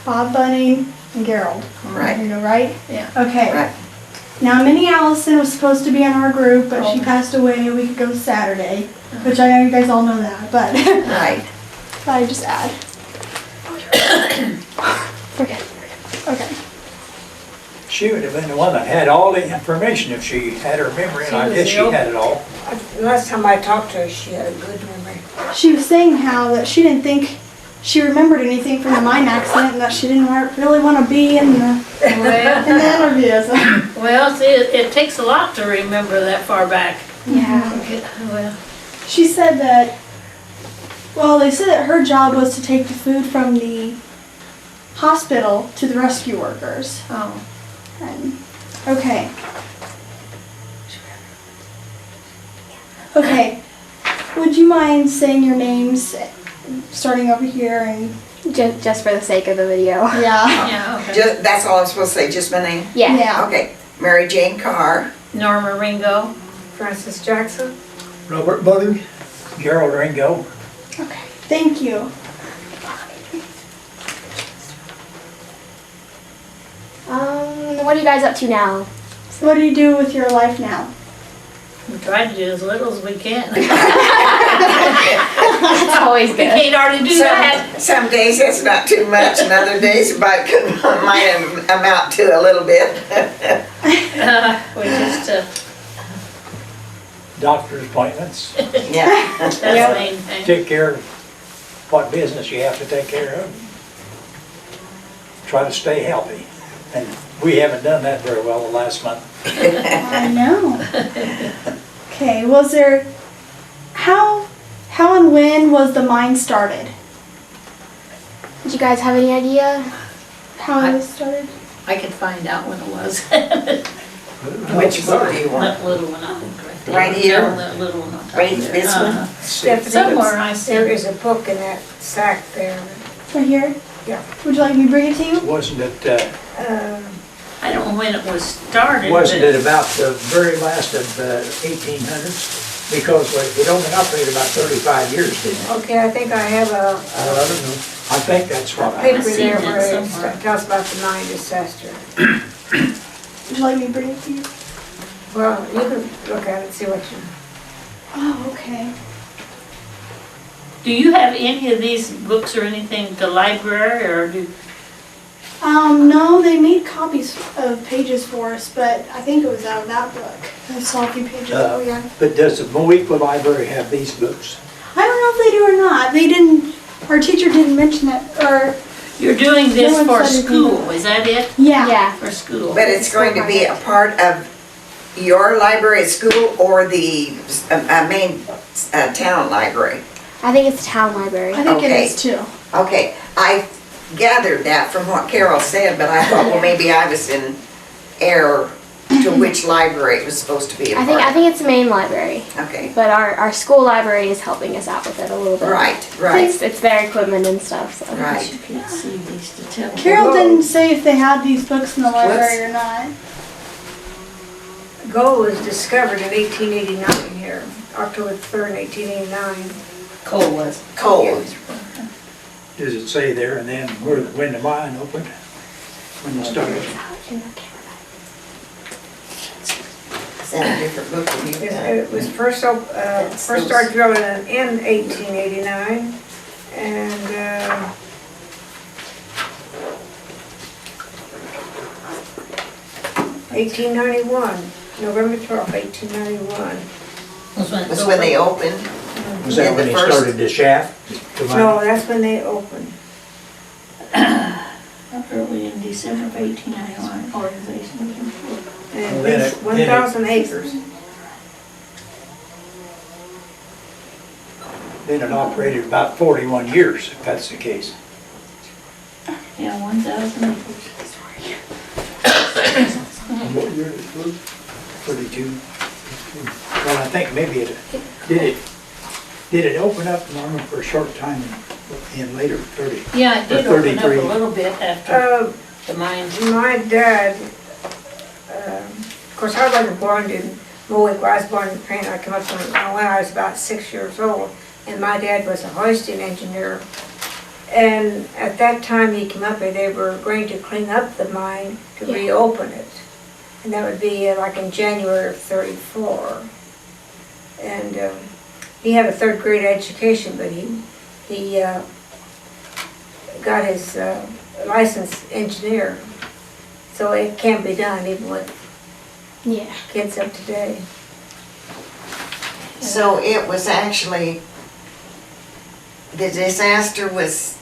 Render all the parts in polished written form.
Bob, Bunning, and Gerald. Right. You know, right? Yeah. Okay. Right. Now, Minnie Allison was supposed to be in our group, but she passed away a week ago Saturday, which I know you guys all know that, but Right. I just add. Okay. Okay. She would have been the one that had all the information if she had her memory, and I guess she had it all. Last time I talked to her, she had a good memory. She was saying how that she didn't think she remembered anything from the mine accident, and that she didn't really want to be in the interviews. Well, see, it takes a lot to remember that far back. Yeah. Well, She said that, well, they said that her job was to take the food from the hospital to the rescue workers. oh. And, okay. Okay. Would you mind saying your names, starting over here and? Just for the sake of the video. Yeah. Yeah, okay. That's all I'm supposed to say, just my name? Yeah. Yeah. Okay. Mary Jane Carr. Norma Ringo. Francis Jackson. Robert Bunning. Gerald Ringo. Okay. Thank you. What are you guys up to now? What do you do with your life now? We try to do as little as we can. That's always We good. can't hardly do that. Some days that's not too much, and other days it might amount to a little bit. We just, Doctor's appointments. Yeah. that's the main thing. Take care of what business you have to take care of. Try to stay healthy. And we haven't done that very well the last month. I know. Okay, was there, how and when was the mine started? Did you guys have any idea? How it was started? I could find out when it was. Which book do you want? That little one, I think, right there. Right here? No, that little one on top Right, there. this one? Stephanie, Somewhere I see. there is a book in that sack there. Right here? Yeah. Would you like me to bring it to you? Wasn't it, I don't know when it was started. wasn't but- it about the very last of the 1800s? Because it only operated about 35 years, didn't it? Okay, I think I have I don't know. I think that's what I, paper seen there that where somewhere. it tells about the mine disaster. Would you like me to bring it to you? Well, you can look at it and see what you... Oh, okay. Do you have any of these books or anything at the library, or do? No, they made copies of pages for us, but I think it was out of that book. I saw a few pages. Oh, yeah. but does the Moweaqua Library have these books? I don't know if they do or not. They didn't, our teacher didn't mention that, or, You're doing this No one for said school, anything. is that it? yeah. Yeah. For school? But it's going to be a part of your library at school or the main town library? I think it's the town library. I think it Okay. is too. Okay, I gathered that from what Carol said, but I thought, well, maybe I was in error to which library it was supposed to be a I part. think it's the main library, Okay, but our school library is helping us out with it a little bit. right, right, It's their equipment and stuff. So. right. You can't see these to tell. Carol didn't say if they had these books in the library or not. Gold was discovered in 1889 here, October 3rd, 1889. Coal was. Coal. Does it say there and then when the mine opened? When you started? Is that a different book than you got? It was first started drilling in 1889, and 1891, November 12th, 1891. Was when they opened? Was that when they started the shaft? The mine? No, that's when they opened. Early in December of 1891, organization. And Well, it's 1,000 acres. Then it operated about 41 years, if that's the case. Yeah, 1,000 acres. What year did it close? 32. Well, I think maybe did it open up, Norma, for a short time in later 30? Yeah, it did open up a 33. little bit after the mines. My dad, of course, I wasn't born in Moweaqua. I was born in Briana. I came up when I was about 6 years old. And my dad was a hoisting engineer And at that time he came up here, they were going to clean up the mine to reopen it. And that would be like in January of '34. And he had a third grade education, but he got his licensed engineer. So it can be done even with Yeah. kids of today. So it was actually, the disaster was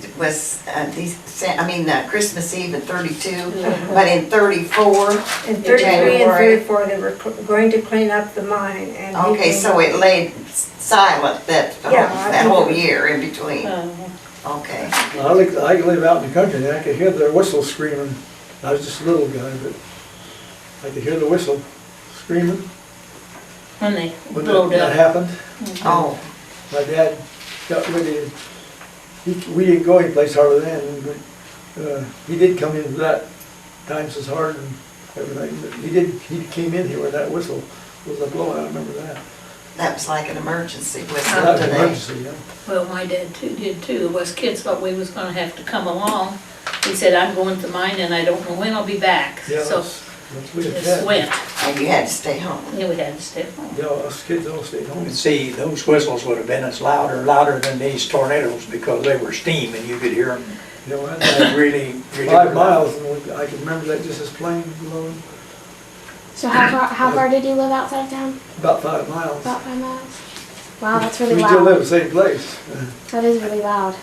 Christmas Eve in 32, but in 34, In 33 January. and 34, they were going to clean up the mine. And he Okay, came so up- it laid silent that Yeah, I that think whole it- year in between. Uh, Okay. I live out in the country, and I could hear their whistle screaming. I was just a little guy, but I could hear the whistle screaming When they when blowed that up. happened. Oh, My dad got ready, we didn't go anyplace hardly then, but he did come into that, times was hard and everything, but he came in here when that whistle was a blowing, I remember that. that was like an emergency That whistle was an today. emergency, yeah. Well, my dad did too. Us kids thought we was gonna have to come along. He said, I'm going to the mine and I don't know when I'll be back. Yeah, So we had just that. went. And you had to stay home. Yeah, we had to stay home. Yeah, us kids all stayed home. And see, those whistles would have been as louder than these tornadoes because they were steam and you could hear them You know, I had really 5 loud. miles, and I can remember that just as plain, blowing, So how far did you live outside of town? about 5 miles. About 5 miles. Wow, that's really We still live loud. in the same place. That is really loud.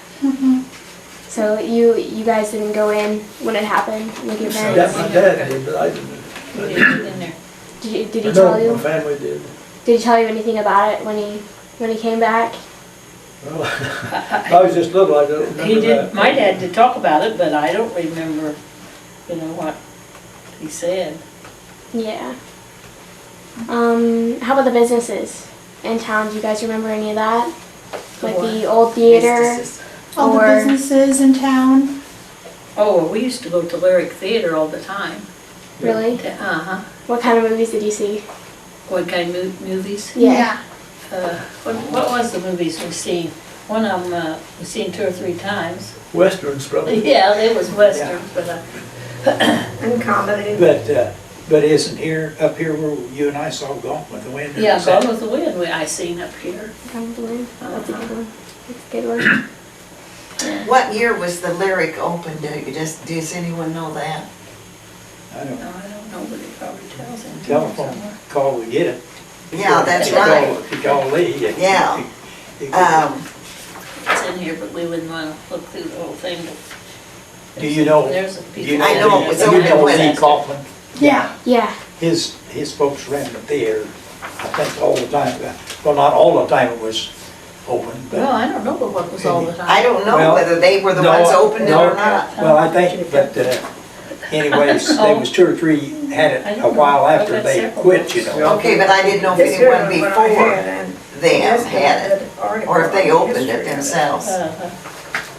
So you guys didn't go in when it happened with your That parents? my dad did, but I didn't. We didn't get in there. Did he I tell know you? my family did. Did he tell you anything about it when he came back? Well, I was just little, I don't remember He did, that. my dad did talk about it, but I don't remember, what he said. Yeah. How about the businesses in town? Do you guys remember any of that? Like the old theater? Businesses. All the Or- businesses in town. Oh, we used to go to Lyric Theater all the time. Really? Uh-huh. What kind of movies did you see? What kind of movies? What was the movies we seen? One of them, we seen 2 or 3 times. Westerns probably. Yeah, it was westerns, but And comedy. But isn't up here where you and I saw Gone with the Wind? yeah, Is that- Gone with the Wind, I seen up here. Gone with the Wind? That's a good one. That's a good one. What year was the Lyric open? Does anyone know that? I don't No, know. I don't know, but it probably tells him. Telephone call to get it. Yeah, that's If you call- right. If you call Lee. Yeah. It's in here, but we wouldn't wanna look through the whole thing. Do you know? There's a do piece. you know I know it was Lee- open you know when Lee it- Kaufman? Yeah. Yeah. His folks ran the theater, I think all the time. Well, not all the time it was open, but. Well, I don't know what was all the time. I don't know Well, whether they were the no, ones opened it no. or not. Well, I think, but anyways, there was 2 or 3 had I it didn't a while know. after I've got they several quit, books. you know. Okay, but I didn't know if This here anyone is what I before had, and them that's had the it, article or if they on opened history it of themselves. Uh-huh.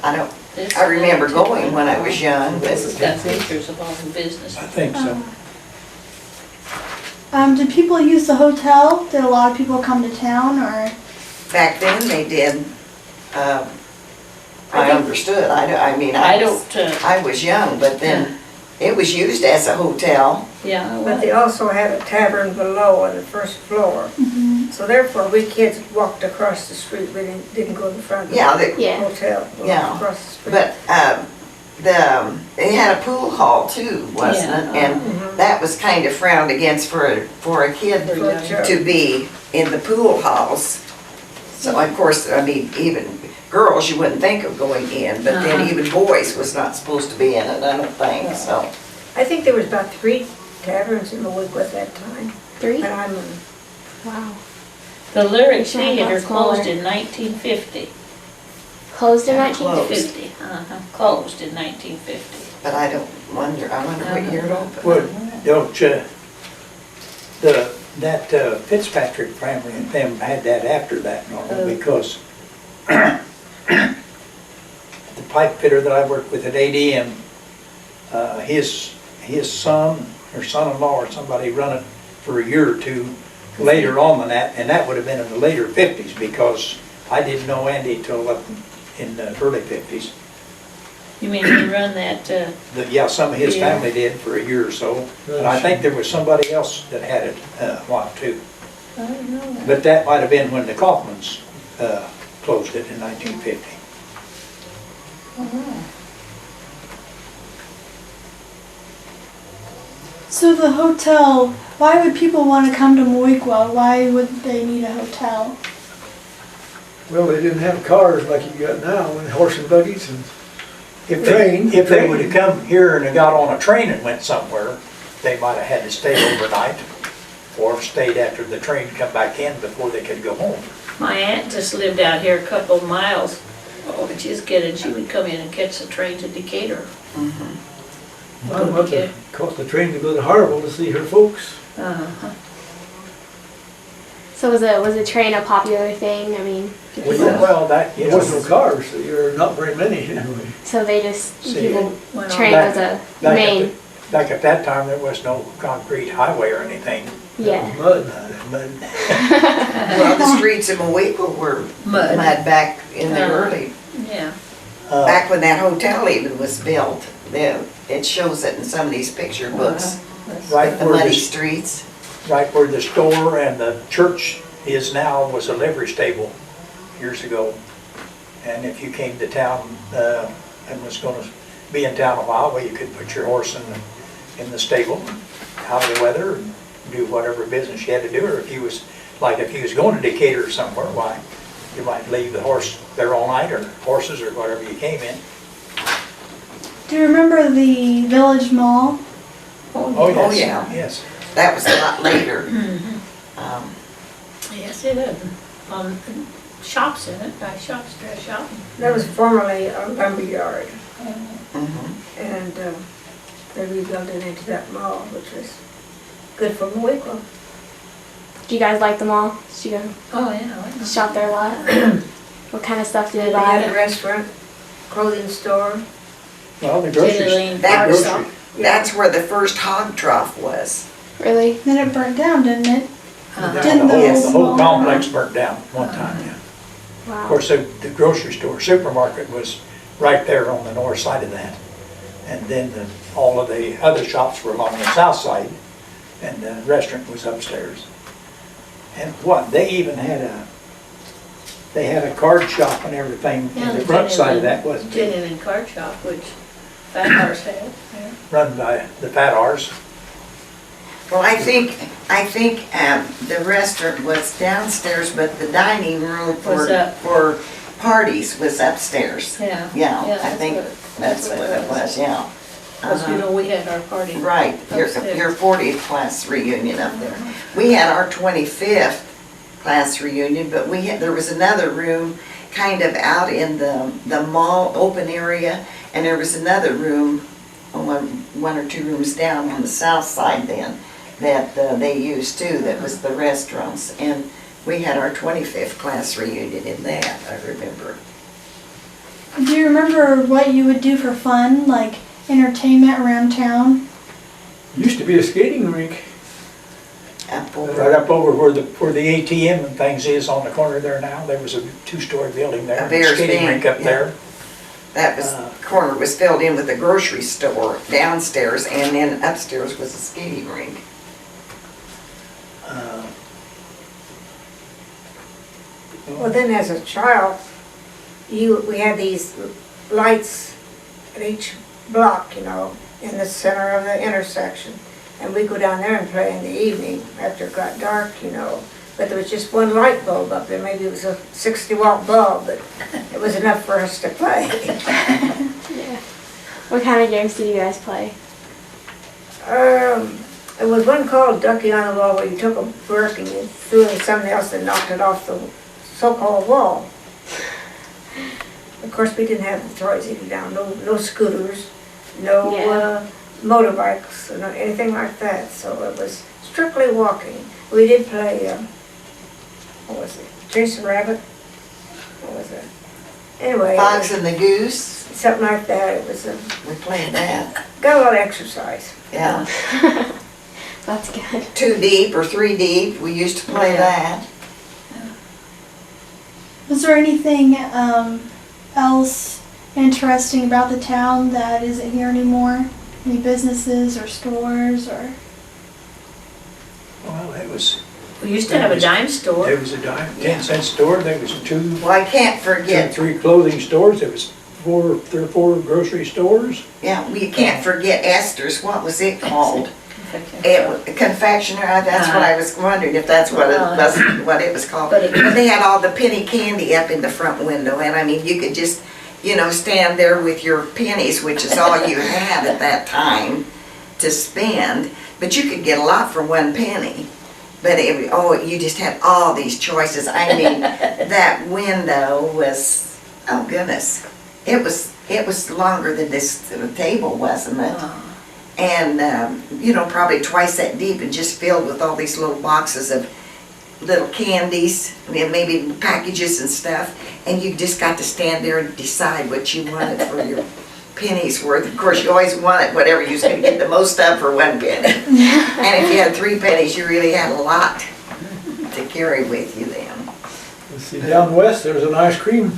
I don't, This I is remember one, too. going when I was young, This has got but pictures of all the business. I think so. Did people use the hotel? Did a lot of people come to town, or? back then they did. I I think- understood, I mean, I I was, don't, I was young, but then it was used as a hotel. yeah, But they also had a tavern below on the first floor. So therefore, we kids walked across the street, we didn't go in front of the Yeah, Yeah. hotel, we Yeah. walked across the street. but, they had a pool hall too, wasn't it? Yeah. And that was kind of frowned against for a kid For a joke. to be in the pool halls. So of course, I mean, even girls, you wouldn't think of going in, but then Uh-huh. even boys was not supposed to be in it, I don't think, so. I think there was about 3 taverns in Moweaqua at that time, 3? but I'm, Wow. The Lyric We should have Theater got smaller. closed in 1950. Closed in Yeah, 1950. Closed in 1950. But I wonder what year it opened. Well, don't that Fitzpatrick family and them had that after that, Norma, because the pipe fitter that I worked with at ADM, his son or son-in-law or somebody run it for a year or 2 later on than that, and that would have been in the later 50s because I didn't know Andy till up in the early 50s. You mean he run that, Yeah, some of his Yeah. family did for a year or so. And I think there was somebody else that had it a while too. I don't know that. But that might have been when the Kaufmans closed it in 1950. So the hotel, why would people want to come to Moweaqua? Why would they need a hotel? Well, they didn't have cars like you got now, and horse and buggies and If Train. they would have come here and got on a train and went somewhere, they might have had to stay overnight or stayed after the train come back in before they could go home. My aunt just lived out here a couple of miles. Oh, but she's kidding, she would come in and catch the train to Decatur. Mom must have caught the train to go to Harville to see her folks. Uh-huh. So was a train a popular thing? I mean, Well, that, you There was no know, cars, so you're not very many anyway. so they just See, people Went on train back- was a back at main. back at that time, there was no concrete highway or anything. Yeah. Mud. But Well, the streets of Moweaqua were Mud. mud back in the Uh-huh. early, Yeah. back when that hotel even was built. It shows it in some of these picture books, right the where muddy the, streets. right where the store and the church is now was a livery stable years ago. And if you came to town and was going to be in town a while, well, you could put your horse in the stable, out of the weather, and do whatever business you had to do. Or if you was going to Decatur or somewhere, why, you might leave the horse there all night, or horses, or whatever you came in. Do you remember the Village Mall? Oh, yes. Oh, yeah. Yes. That was a lot later. Yes, it is. Shops in it, nice shops, dress shop. That was formerly a lumber yard, Mhm. and they rebuilt it into that mall, which was good for Moweaqua. Do you guys like the mall? Did you go Oh, yeah. shop there a lot? What kind of stuff did you They had a buy? restaurant, clothing store. Well, the grocery, Chili, That bar was- shop. That's where the first hog trough was. Really? Then it burnt down, didn't it? Uh-huh. Didn't the the whole mall- complex burnt down one time, yeah. Of Wow. course, the grocery store, supermarket was right there on the north side of that. And then all of the other shops were along the south side, and the restaurant was upstairs. And what, they even had a card shop and everything Yeah, in the front side of that, wasn't it? Genuine card shop, which Fat Horse had. Yeah. Run by the Fat R's. Well, I think the restaurant was downstairs, but the dining room Was up. for parties was upstairs. Yeah. Yeah, I that's think what that's what it was, yeah. Because, you know, we had our party. Right, your upstairs. 40th class reunion up there. We had our 25th class reunion, but there was another room kind of out in the mall open area, and there was another room, one or two rooms down on the south side then, that they used too, that was the restaurants. And we had our 25th class reunion in that, I remember. Do you remember what you would do for fun, like entertainment around town? Used to be a skating rink. Up over. Right up over where the ATM and things is on the corner there now, there was a two-story building there, A Bears skating Den, rink up yeah. there. That was, corner was filled in with a grocery store downstairs, and then upstairs was a skating rink. Well, then as a child, we had these lights at each block, you know, in the center of the intersection. And we'd go down there and play in the evening after it got dark, you know. But there was just one light bulb up there. Maybe it was a 60-watt bulb, but it was enough for us to play. Yeah. What kind of games did you guys play? There was one called Ducky on the Wall where you took a brick and you threw it at something else and knocked it off the so-called wall. Of course, we didn't have the toys either down, no scooters, no Yeah. Motorbikes, or anything like that. So it was strictly walking. We did play, what was it, Chase the Rabbit? What was it? Anyway, Fox and the Goose, something like that. It was, we played that. got a lot of exercise. Yeah, That's good. 2 deep or 3 deep, we used to play that. Was there anything else interesting about the town that isn't here anymore? Any businesses or stores or? Well, it was, We used to have a dime store. there was a dime, 10-cent store, there was two, Well, I can't forget, 3 clothing stores, there was 3 or 4 grocery stores. yeah, we can't forget Esther's, what was it called? Confectionery. Confectioner, that's what I was wondering if that's what it was called. But it- But they had all the penny candy up in the front window, and I mean, you could just, stand there with your pennies, which is all you had at that time to spend, but you could get a lot for 1 penny. But you just had all these choices. I mean, that window was, oh goodness, it was longer than this table, wasn't it? And, probably twice that deep and just filled with all these little boxes of little candies, maybe packages and stuff. And you just got to stand there and decide what you wanted for your pennies worth. Of course, you always wanted whatever you was going to get the most of for 1 penny. And if you had 3 pennies, you really had a lot to carry with you then. Let's see, down west, there's an ice cream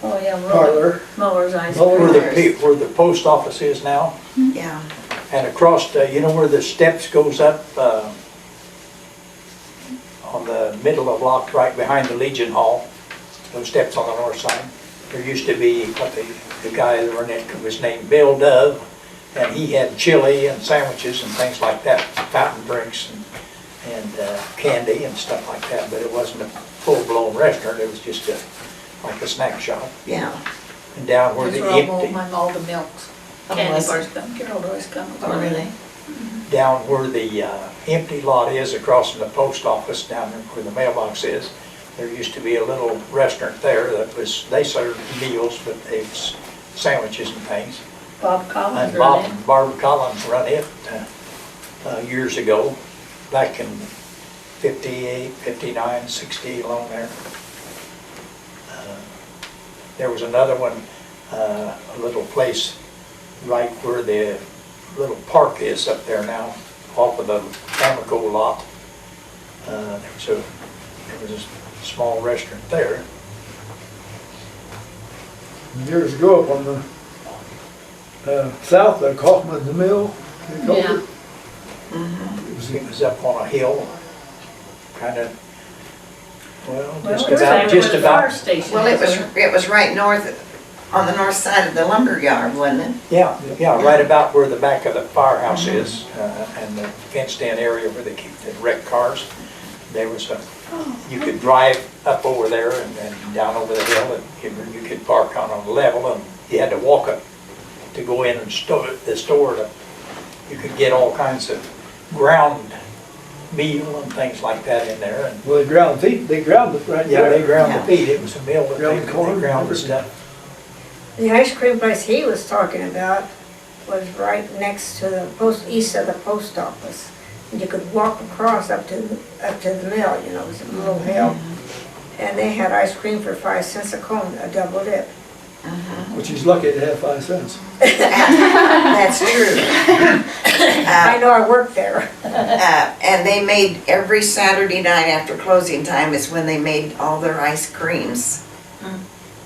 Oh, yeah, parlor. Muller's Ice Muller. Cream. Where the post office is now, Yeah. and across, where the steps goes up, on the middle of the block, right behind the Legion Hall, those steps on the north side. There used to be, the guy that ran it was named Bill Dove, and he had chili and sandwiches and things like that, fountain drinks and candy and stuff like that, but it wasn't a full-blown restaurant, it was just like a snack shop. Yeah. And down where That's the where empty, all the milks, Oh, candy was it? bars come, Gerald always comes. Oh, really? down where the empty lot is across from the post office, down there where the mailbox is, there used to be a little restaurant there that they served meals, but it was sandwiches and things. Bob Collins And run it. Barbara Collins run it years ago, back in 58, 59, 60, along there. There was another one, a little place right where the little park is up there now, off of the Moweaqua lot. There was a small restaurant there. Years ago up on the south of Kaufman's Mill, they called Yeah. it. It was up on a hill, kind of, Well, it was right where the fire station Well, is. it was right on the north side of the lumber yard, wasn't it? yeah, right about where the back of the firehouse is, and the fenced-in area where they keep the wrecked cars. There was you could drive up over there and down over the hill, and you could park on a level, and you had to walk up to go in and the store. You could get all kinds of ground meal and things like that in there. And Well, they ground it right yeah, there. they ground Yeah. the feed. It was a mill that Ground they corn, ground the everything. stuff. The ice cream place he was talking about was right next to east of the post office. And you could walk across up to the mill, it was a little hill. And they had ice cream for 5 cents a cone, a double dip. Which he's lucky to have 5 cents. That's true. I know, I worked there. And they made every Saturday night after closing time is when they made all their ice creams.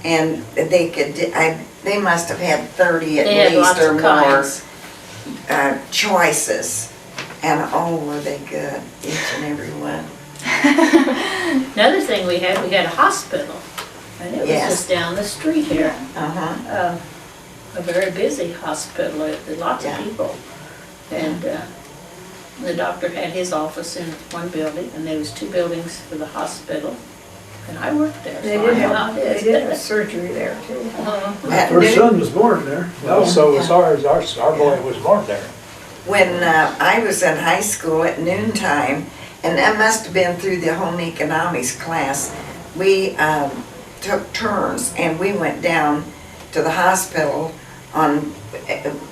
And they must have had 30 at They had least lots or of more kinds. choices. And oh, were they good, each and every one. Another thing we had a hospital, and it was Yes. just down the street here. Uh-huh. A very busy hospital, lots of Yeah. people. And the doctor had his office in one building, and there was 2 buildings for the hospital. And I worked there, They so did I know how it have, is. they did have surgery there too. My At first noon- son was born there. Well, so was ours. Our boy was born there. When I was in high school at noontime, and that must have been through the home economics class, we took turns and we went down to the hospital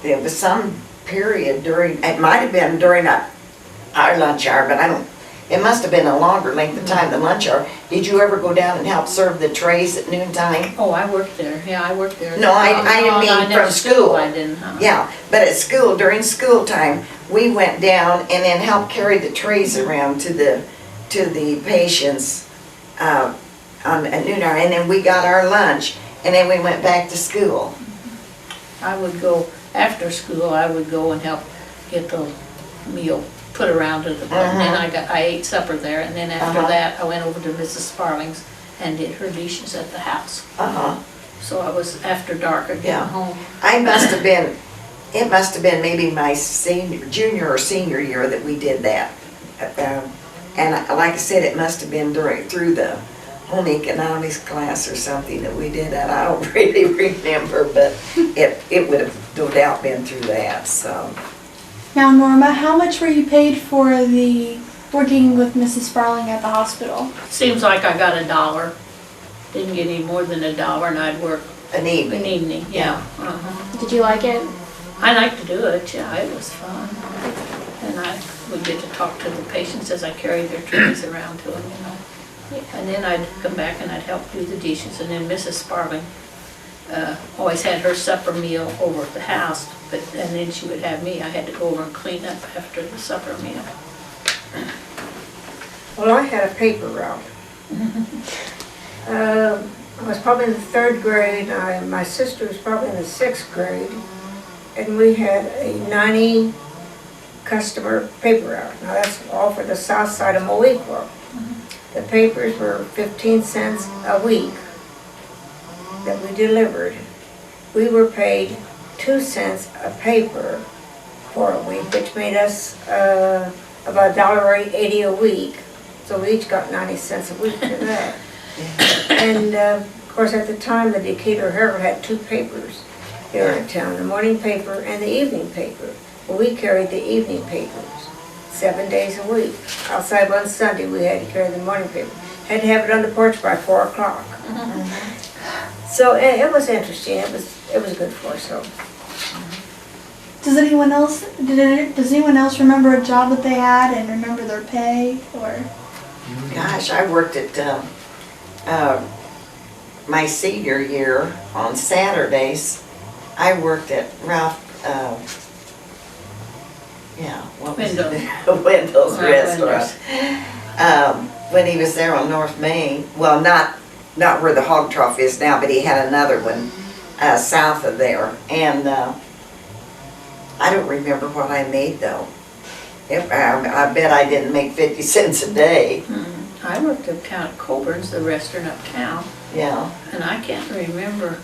it was some period it might have been during our lunch hour, but it must have been a longer length of time than lunch hour. Did you ever go down and help serve the trays at noontime? Oh, I worked there, yeah, I worked there. No, I didn't mean never from school. I didn't, huh? Yeah, but at school, during school time, we went down and then helped carry the trays around to the patients at noon hour, and then we got our lunch, And then we went back to school. I would go, after school, I would go and help get the meal put around to the, and then I ate supper there, and then after that, I went over to Mrs. Sparling's and did her dishes at the house. So I was after dark or Yeah. getting home. It must have been maybe my junior or senior year that we did that. And like I said, it must have been through the home economics class or something that we did that. I don't really remember, but it would have no doubt been through that, so. Now, Norma, how much were you paid for the working with Mrs. Sparling at the hospital? Seems like I got $1. Didn't get any more than $1, and I'd work An evening. an evening, yeah. Did you like it? I like to do it, yeah, it was fun. And I would get to talk to the patients as I carried their trays around to them, you know. And then I'd come back and I'd help do the dishes, and then Mrs. Sparling always had her supper meal over at the house, and then she would have me. I had to go over and clean up after the supper meal. Well, I had a paper route. I was probably in the 3rd grade, my sister was probably in the 6th grade, and we had a 90 customer paper route. Now that's all for the south side of Moweaqua. The papers were 15 cents a week that we delivered. We were paid 2 cents a paper for a week, which made us about $1.80 a week. So we each got 90 cents a week for that. And of course, at the time, the Decatur Herald had 2 papers here in town, the morning paper and the evening paper. Well, we carried the evening papers 7 days a week. Outside one Sunday, we had to carry the morning paper. Had to have it on the porch by 4 o'clock. So it was interesting. It was good for us. So. Does anyone else remember a job that they had and remember their pay or? Gosh, I worked at my senior year on Saturdays. I worked at Ralph, what was it? Wendell's restaurant. When he was there on North Main, well, not where the hog trough is now, but he had another one south of there. And I don't remember what I made though. I bet I didn't make 50 cents a day. I worked uptown at Colburn's, the restaurant uptown, Yeah. and I can't remember.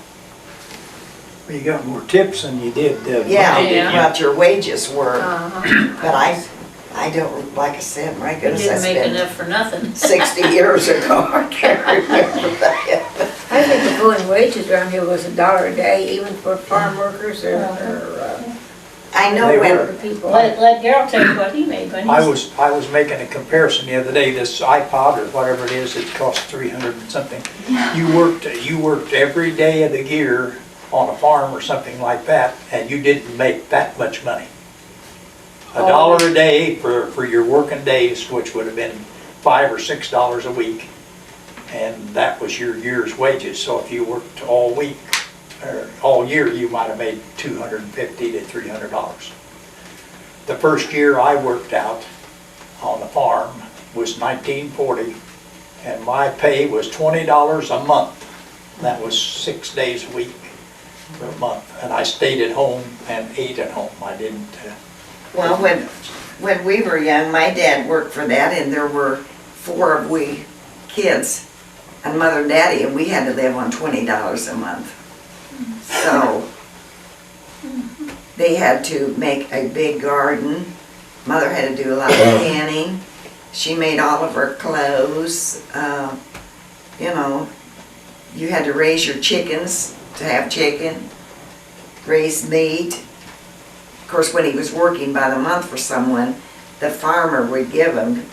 Well, you got more tips than you did. Yeah, Yeah. what your wages were. Uh-huh. But I don't, like I said, my I goodness, didn't that's make been enough for nothing. 60 years ago. I can't remember that. I think the going wages around here was $1 a day, even for farm workers or I know They when, were. other people. Let Gerald tell you what he made when I was making a comparison the other day, this iPod or whatever it is, it costs 300 and something. You worked every day of the year on a farm or something like that, and you didn't make that much money. $1 a day for your working days, which would have been $5 or $6 a week, and that was your year's wages. So if you worked all week, or all year, you might have made $250 to $300. The first year I worked out on the farm was 1940, and my pay was $20 a month. That was 6 days a week for a month, and I stayed at home and ate at home. I didn't. well, when we were young, my dad worked for that, and there were 4 of we kids, and mother and daddy, and we had to live on $20 a month. So they had to make a big garden. Mother had to do a lot of canning. She made all of her clothes. You know, you had to raise your chickens to have chicken, raise meat. Of course, when he was working by the month for someone, the farmer would give him,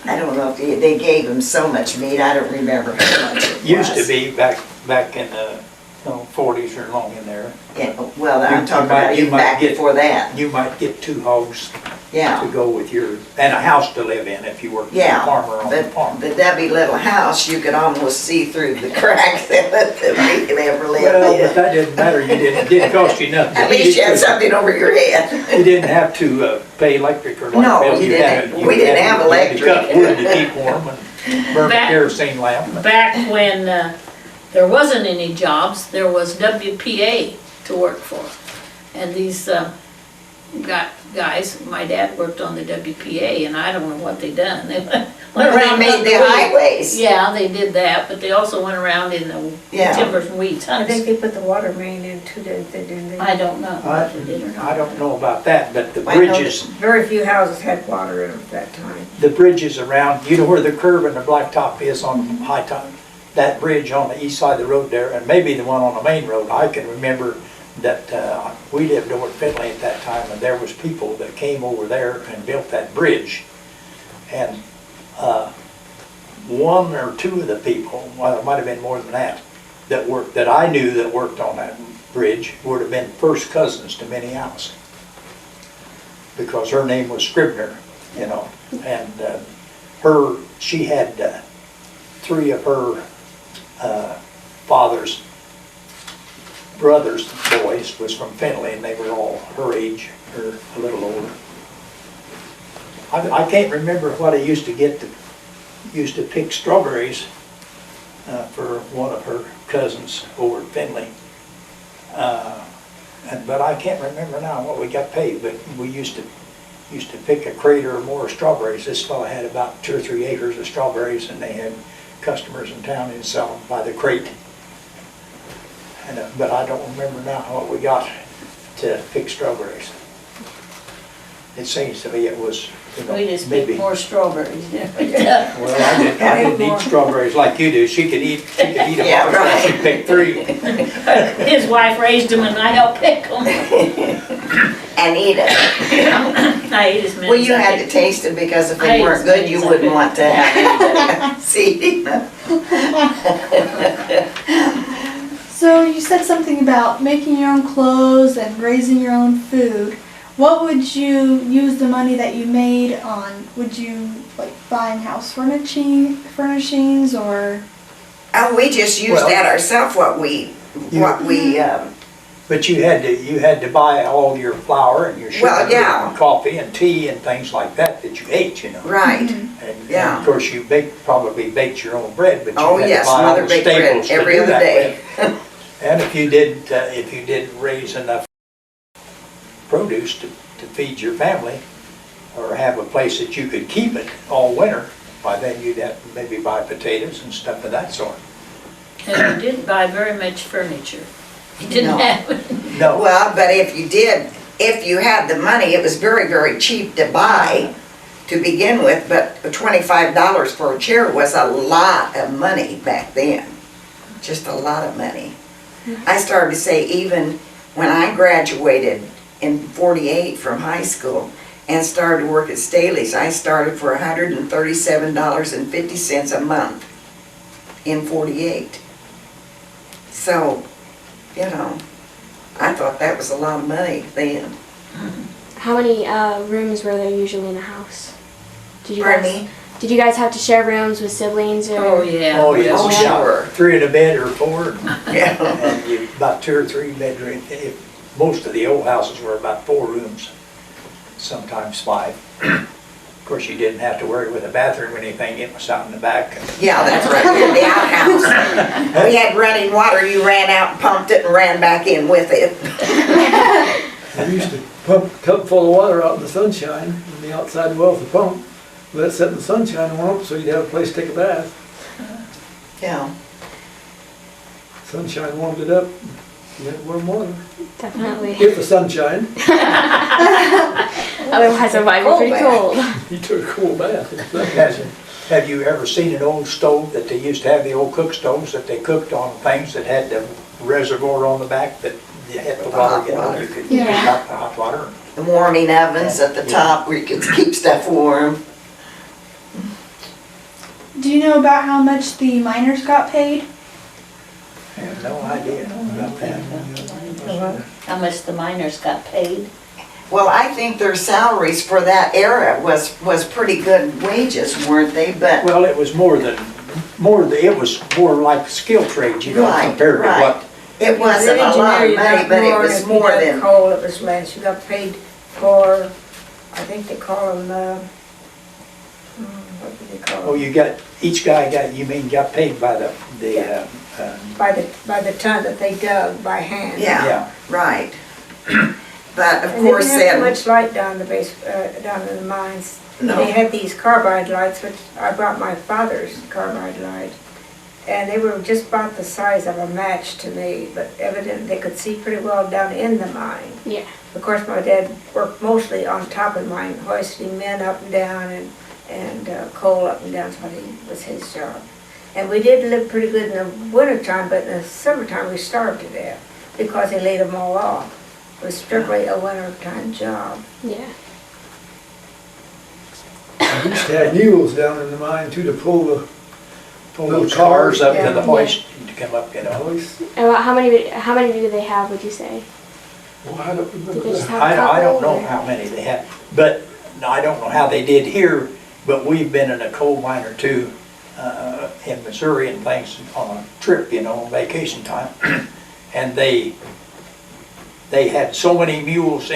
I don't know if they gave him so much meat, I don't remember how much it was. Used to be back in the 40s or long in there. Yeah, well, I'm talking about even back before that. You might get 2 hogs Yeah. to go with your, and a house to live in if you worked as a farmer on the farm. The Debbie little house, you could almost see through the cracks in it that we could ever live Well, but in. that didn't matter. It didn't cost you nothing. At least you had something over your head. You didn't have to pay electric or light No, bill. you had- didn't. We didn't have You had to cut electric. wood to keep warm and burn a Back- kerosene lamp. Back when there wasn't any jobs, there was WPA to work for. And these guys, my dad worked on the WPA, and I don't know what they done. They went Well, they around made the weeds. highways. Yeah, they did that, but they also went around in the Yeah. timbers and weeds. I think they put the water main in too, didn't they? I don't know if they did or not. I don't know about that, but the I know bridges, Very few houses had water in them at that time. the bridges around, you know where the curve and the blacktop is on High Top? That bridge on the east side of the road there, and maybe the one on the main road, I can remember that we lived over at Finley at that time, and there was people that came over there and built that bridge. And one or two of the people, well, it might have been more than that, that I knew that worked on that bridge would have been first cousins to Minnie Alice. Because her name was Scribner, you know, and she had three of her father's brother's boys was from Finley, and they were all her age or a little older. I can't remember what I used to get used to pick strawberries for one of her cousins over at Finley. But I can't remember now what we got paid, but we used to pick a crate or more of strawberries. This fellow had about 2 or 3 acres of strawberries, and they had customers in town and sell them by the crate. And, but I don't remember now what we got to pick strawberries. It seems to me it was, you know, We just maybe. picked more strawberries, didn't we? Well, I didn't eat strawberries like you do. She could eat them Yeah, all, right. she picked 3. His wife raised them and I helped pick them. And eat it. I ate as many Well, as you I had could. to taste them because if I they ate weren't as good, many you as I wouldn't could. want to have anybody see them. So you said something about making your own clothes and raising your own food. What would you use the money that you made on? Would you like buying house furnishings or? Oh, we just used Well, that ourselves, what we, But you had to buy all your flour and your sugar Well, yeah. and coffee and tea and things like that you ate, you know. right. And Yeah. of course you probably baked your own bread, but you Oh, had to yes, buy all Mother the baked bread staples to every do other that day. with. And if you didn't raise enough produce to feed your family, or have a place that you could keep it all winter, by then you'd have to maybe buy potatoes and stuff of that sort. And we didn't buy very much furniture. He didn't No. have, No, Well, but if you had the money, it was very, very cheap to buy to begin with, but $25 for a chair was a lot of money back then. Just a lot of money. I started to say, even when I graduated in '48 from high school and started to work at Staley's, I started for $137.50 a month in '48. So, you know, I thought that was a lot of money then. How many rooms were there usually in a house? Did you Pardon guys? me? Did you guys have to share rooms with siblings or? oh yeah. oh yes, Oh, yeah. sure. 3 in a bed or 4. Yeah. And about 2 or 3 bedrooms. Most of the old houses were about 4 rooms, sometimes 5. Of course, you didn't have to worry with a bathroom or anything, it was out in the back. Yeah, that's right, in the outhouse. We had running water, you ran out and pumped it and ran back in with it. We used to pump a cup full of water out in the sunshine, in the outside well of the pump. Let it sit in the sunshine and warm up so you'd have a place to take a bath. Yeah. Sunshine warmed it up, you had warm water. Definitely. If the sunshine, Otherwise, it might be Cold pretty bath. cold. you took a cool bath. Have you ever seen an old stove that they used to have, the old cook stoves that they cooked on things that had the reservoir on the back that you had the water, you know, you could heat Yeah. up the hot water? The warming ovens at the top where you could keep stuff warm. Do you know about how much the miners got paid? I have no idea about that. How much the miners got paid. Well, I think their salaries for that era was pretty good wages, weren't they? But, Well, it was it was more like skill trade, you know, Right, compared to right. what. it wasn't a lot of money, but it was more If you than, dug coal, it was less. You got paid for, I think they call them, what do they call Oh, it? you got, each guy got, you mean got paid by the, By the ton that they dug by hand. Yeah, right. But of And they course didn't have too then, much light down the base, down in the mines. No. They had these carbide lights, which I brought my father's carbide light. And they were just about the size of a match to me, but evidently they could see pretty well down in the mine. Yeah. Of course, my dad worked mostly on top of the mine, hoisting men up and down and coal up and down, so he was his job. And we did live pretty good in the wintertime, but in the summertime we starved to death because they laid them all off. It was strictly a wintertime job. Yeah. We used to have mules down in the mine too to pull the those cars up to the Yeah. hoist to come up, you know. hoist. And how many do they have, would you say? Well, I don't Did remember they just that. have a I couple? don't know or- how many they had, but I don't know how they did here, but we've been in a coal mine or two in Missouri and things on a trip, you know, vacation time. And they had so many mules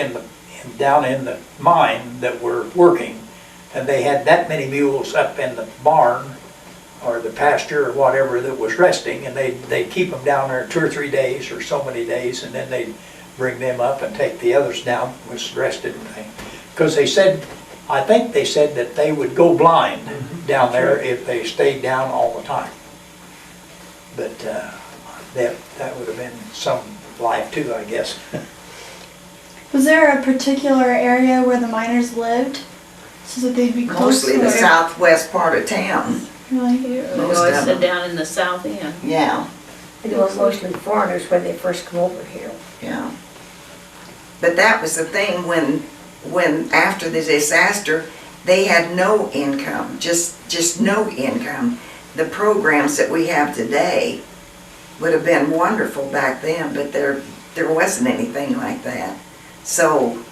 down in the mine that were working, and they had that many mules up in the barn or the pasture or whatever that was resting, and they'd keep them down there 2 or 3 days or so many days, and then they'd bring them up and take the others down, was rested and thing. Because they said, I think they said that they would go blind down there if they stayed down all the time. But that would have been some life too, I guess. Was there a particular area where the miners lived? So that they'd be close mostly to the it? southwest part of town, Really? Here, we Most always of sit them. down in the south end. yeah, And they were mostly foreigners when they first come over here. yeah. But that was the thing when after the disaster, they had no income, just no income. The programs that we have today would have been wonderful back then, but there wasn't anything like that. So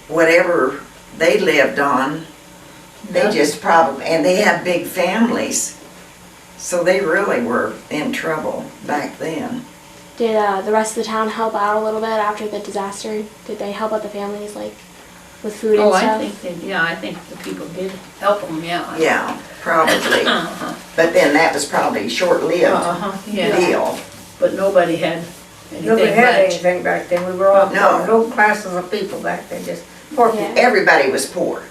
whatever they lived on, they just probably, and they had big families, so they really were in trouble back then. Did the rest of the town help out a little bit after the disaster? Did they help out the families, like, with food and Oh, I stuff? think the people did help them, yeah. Yeah, probably. Uh-huh, But then that was probably short-lived yeah, deal. but nobody had Nobody anything had much. anything back then. We were all No. poor. No classes of people back then, just poor Yeah. people. Everybody was poor.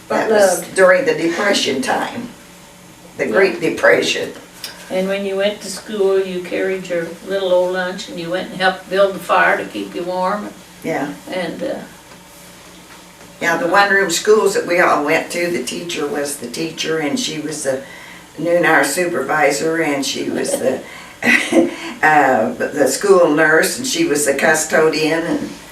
But That was loved. during the Depression time, the Great Depression. And when you went to school, you carried your little old lunch and you went and helped build the fire to keep you warm. Yeah, And yeah, the one-room schools that we all went to, the teacher was the teacher, and she was the noon hour supervisor, and she was the the school nurse, and she was the custodian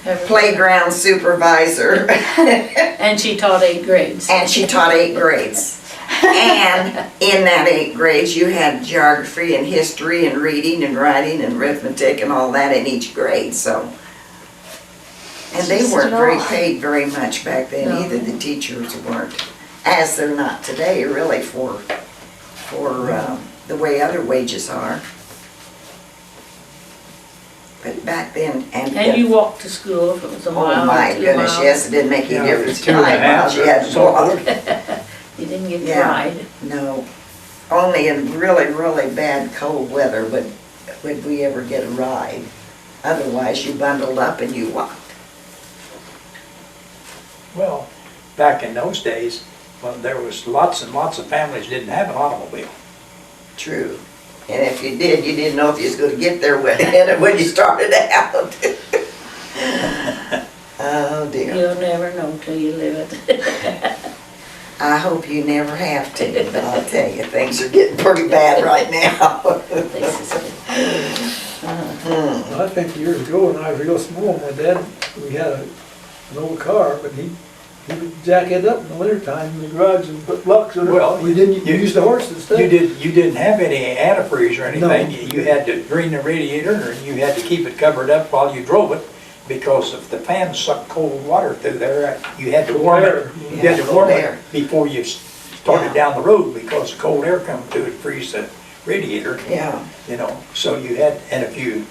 and playground supervisor. and she taught 8 grades. And she taught 8 grades. And in that 8 grades, you had geography and history and reading and writing and arithmetic and all that in each grade, so. And they weren't very paid very much back then No. either, the teachers weren't, as they're not today, really, for the way other wages are. But back then, And you walked to school if it was a mile oh or my 2 goodness, miles. yes, it didn't make any Yeah, difference. 2.5 miles you had to so walk. forth. You didn't get to Yeah. ride. No, only in really, really bad cold weather would we ever get a ride. Otherwise, you bundled up and you walked. Well, back in those days, well, there was lots and lots of families didn't have an automobile. True. And if you did, you didn't know if you was gonna get there in it when you started out. Oh dear. You'll never know till you live it. I hope you never have to, but I'll tell you, things are getting pretty bad right now. I think years ago when I was real small, my dad, we had an old car, but he would jack it up in the wintertime in the garage and put locks on it. Well, We didn't you- use the horse instead. You didn't have any antifreeze or anything. No. You had to drain the radiator and you had to keep it covered up while you drove it, because if the fan sucked cold water through there, you had to warm it. You had to warm Cold air. it before you started Yeah. down the road, because the cold air coming through it freeze the radiator. Yeah. You know, so you had, and if you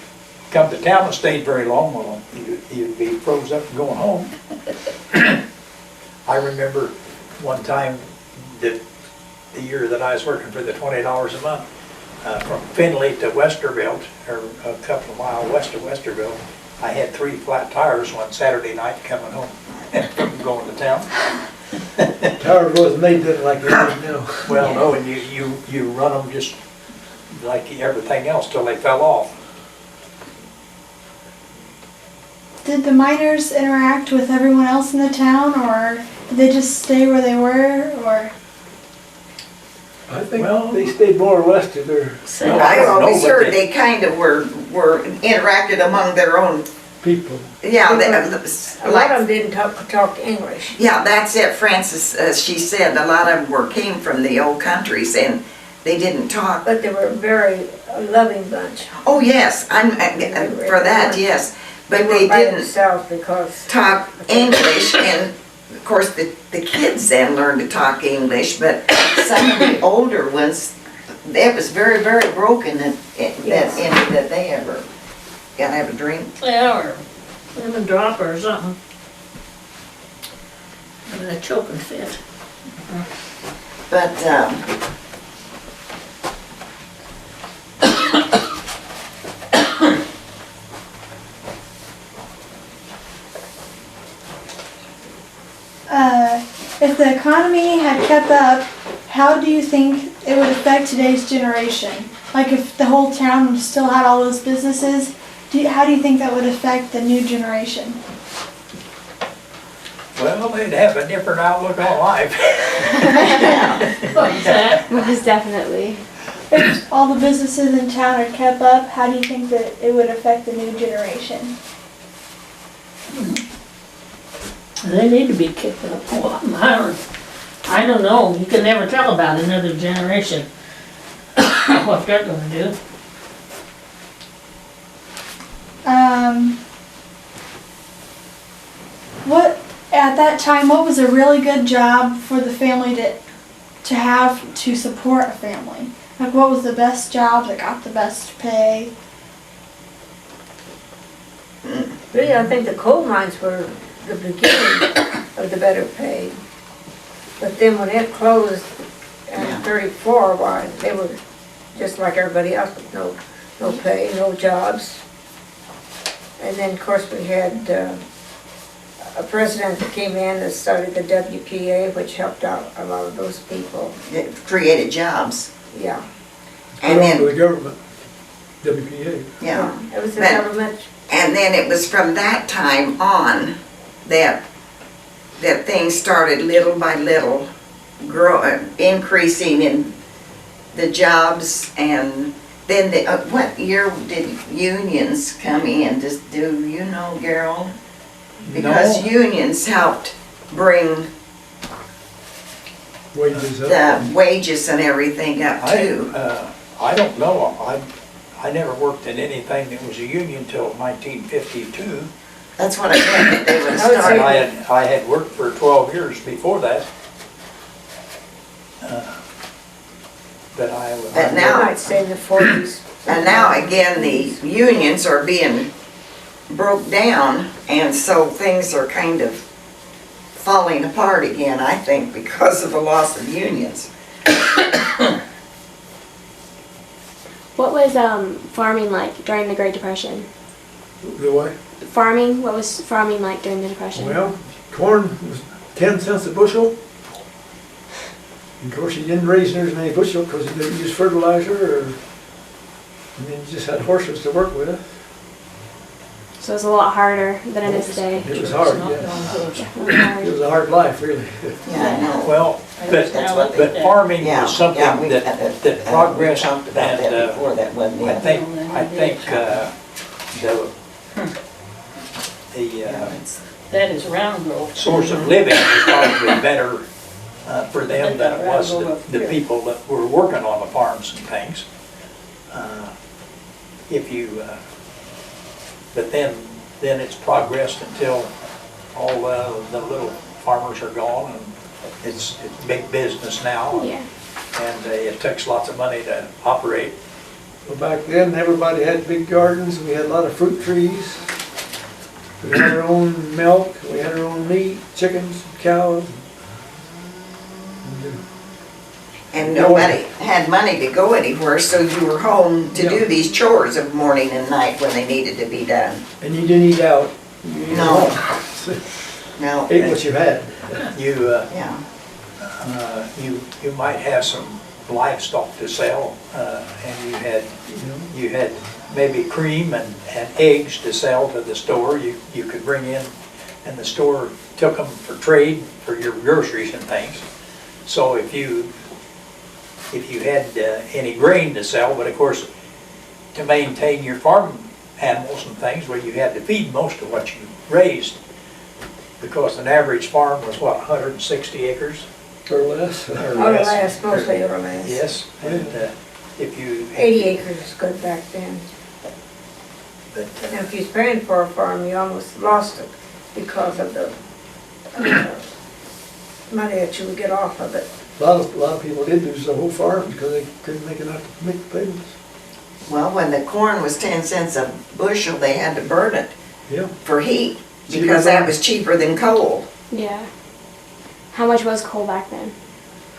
come to town and stayed very long, well, you'd be froze up and going home. I remember one time the year that I was working for the $20 a month, from Findlay to Westerville, or a couple of miles west of Westerville, I had 3 flat tires one Saturday night coming home from going to town. Tires wasn't made then like they are now. Well, no, and you run them just like everything else till they fell off. Did the miners interact with everyone else in the town, or did they just stay where they were, or? I think Well- they stayed more or less to their So I don't know, always but heard they kind of were interacted among their own, people. yeah, A lot of like, them didn't talk English. yeah, that's it, Francis, she said, a lot of them came from the old countries and they didn't talk. But they were a very loving bunch. Oh, yes, for that, yes, but they were by didn't themselves because talk English, and of course the kids then learned to talk English, but some of the older ones, it was very, very broken that they ever got to have a drink. Yeah, or lemon drop or something. Having a choking fit. But, If the economy had kept up, how do you think it would affect today's generation? Like if the whole town still had all those businesses, how do you think that would affect the new generation? Well, they'd have a different outlook on life. What's that? Most definitely. If all the businesses in town had kept up, how do you think that it would affect the new generation? They need to be kicked up. Well, I don't know. You can never tell about another generation. What they're gonna do. What at that time? What was a really good job for the family to have to support a family? Like, what was the best job that got the best pay? really I think the coal mines were the beginning of the better pay. But then when it closed in 34, why, they were just like everybody else with no pay, no jobs. And then of course we had a president that came in that started the WPA, which helped out a lot of those people. it created jobs. Yeah. And Belonged to then, the government, WPA. yeah. It was the But- government. And then it was from that time on that things started little by little increasing in the jobs. And then what year did unions come in? Do you know, Gerald? Because No. unions helped bring Wages up. the wages and everything up too. I don't know. I never worked in anything that was a union till 1952. That's what I meant, they would I would start. say- I had worked for 12 years before that. But But I now- might say in the 40s. And now again, the unions are being broke down, and so things are kind of falling apart again, I think, because of the loss of unions. What was farming like during the Great Depression? The what? Farming, what was farming like during the Depression? Well, corn was 10 cents a bushel. And of course, you didn't raise near as many bushel because you didn't use fertilizer, and then you just had horses to work with. So it's a lot harder than it is today. It was hard, Not yeah. going good. Definitely hard. It was a hard life, really. Yeah, I know. Well, but That's what they- farming Yeah, was something yeah, we- that progressed, We talked about and that before, that wasn't I it? think the That is round growth. source of living was probably better for them than it was the people that were working on the farms and things. But then it's progressed until all the little farmers are gone, and it's big business now. Yeah. And it takes lots of money to operate. Well, back then, everybody had big gardens, we had a lot of fruit trees. We had our own milk, we had our own meat, chickens, cows. And, And nobody had money to go anywhere, so you were home to do these chores of morning and night when they needed to be done. And you didn't eat out. You ate No. at home. No, Ate what you had. yeah, You might have some livestock to sell, and you had maybe cream and eggs to sell to the store. You could bring in, and the store took them for trade for your groceries and things. So if you had any grain to sell, but of course, to maintain your farm animals and things, well, you had to feed most of what you raised, because an average farm was what, 160 acres? Or less. Or Or less, mostly or less. Yes, and if you... 80 acres is good back then. But, Now, if you spraying for a farm, you almost lost it because of the money that you would get off of it. A lot of people did lose the whole farm because they couldn't make enough to make the payments. well, when the corn was 10 cents a bushel, they had to burn it Yeah. for heat, because that was cheaper than coal. Yeah. How much was coal back then?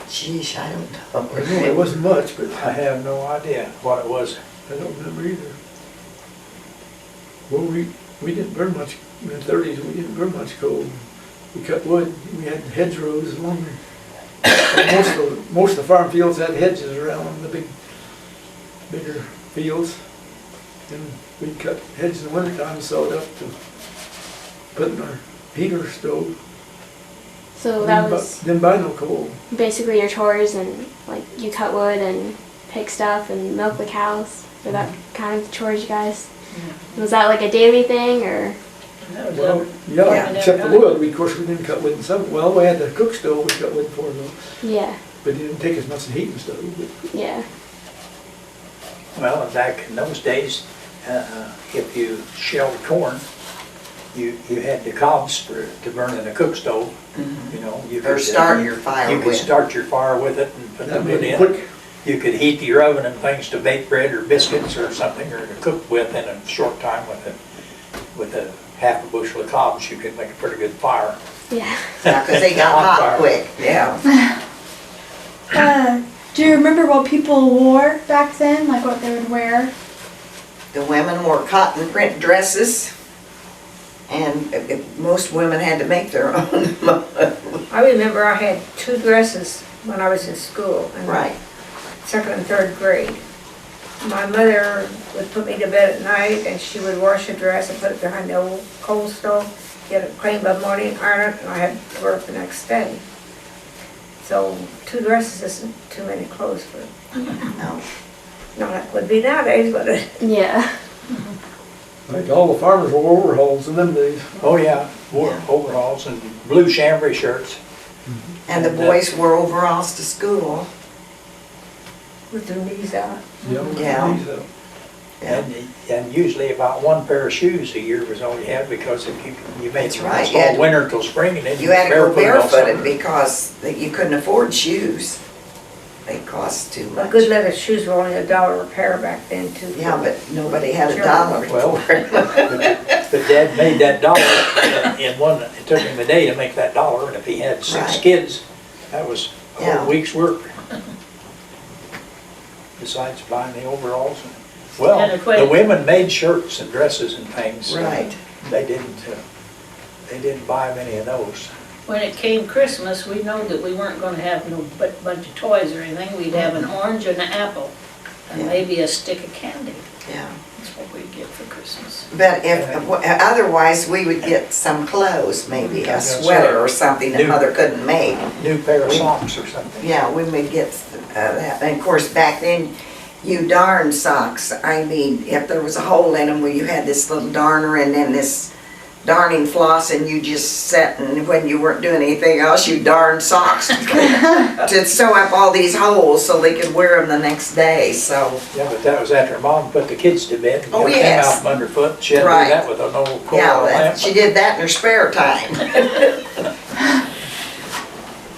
Sheesh, I don't I know know. it wasn't much, but I have no idea what it was. I don't remember either. Well, we didn't burn much, in the 30s, we didn't burn much coal. We cut wood, we had hedgerows along there. Most of the farm fields had hedges around the bigger fields. And we'd cut hedges in the wintertime, sew it up to put in our heater stove. So that was Didn't buy no coal. basically your chores, and like you cut wood and pick stuff and milk the cows. Were that kind of the chores you guys? Was that like a daily thing, or? That was Well, Yeah. yeah, except the wood, of course, we didn't cut wood in summer. Well, we had the cook stove, we cut wood for though, Yeah, but it didn't take as much to heat and stuff. But yeah. Well, back in those days, if you shelled corn, you had the cobs to burn in a cook stove, you know. You Or could, start your fire You could with. start your fire with it and put the that wood made it in. quick. You could heat your oven and things to bake bread or biscuits or something, or to cook with in a short time with a half a bushel of cobs. You could make a pretty good fire. Yeah. Yeah, because they got Hot hot fire. quick, yeah. Do you remember what people wore back then? Like what they would wear? The women wore cotton print dresses, and most women had to make their own. I remember I had 2 dresses when I was in school. In Right. Second and third grade. My mother would put me to bed at night, and she would wash a dress and put it behind the old coal stove, get it clean by morning, iron it, and I had to wear it the next day. So 2 dresses isn't too many clothes for, No. no, that would be nowadays, but Yeah. Like all the farmers wore overalls in them days. Oh, yeah, wore Yeah. overalls and blue chambray shirts. And the boys wore overalls to school. with their knees out. Yeah. Yeah. And usually about 1 pair of shoes a year was all you had, because if you made That's it right. last You had all to- winter till spring, and then You had to go all barefooted summer. because you couldn't afford shoes. They cost too But much. good leather shoes were only $1 a pair back then too. Yeah, but nobody had a Sure. dollar Well, for it. but Dad made that dollar in one, it took him a day to make that dollar, and if he had 6 Right. kids, that was a Yeah. whole week's work. Besides buying the overalls. Well, And if we- the women made shirts and dresses and things. Right. They didn't buy many of those. When it came Christmas, we know that we weren't gonna have no bunch of toys or anything. We'd have an orange and an apple, and Yeah. maybe a stick of candy. Yeah. That's what we'd get for Christmas. But if, otherwise, we would get some clothes, maybe a That's sweater right. or something that New- Mother couldn't make. New pair of socks or something. Yeah, we would get that. And of course, back then, you darned socks. I mean, if there was a hole in them where you had this little darner and then this darning floss, and you just sat, and when you weren't doing anything else, you darned socks to sew up all these holes so they could wear them the next day, so. Yeah, but that was after Mom put the kids to bed. And Oh, got them yes. out from underfoot. She had to Right. do that with an old coal Yeah, lamp. she did that in her spare time.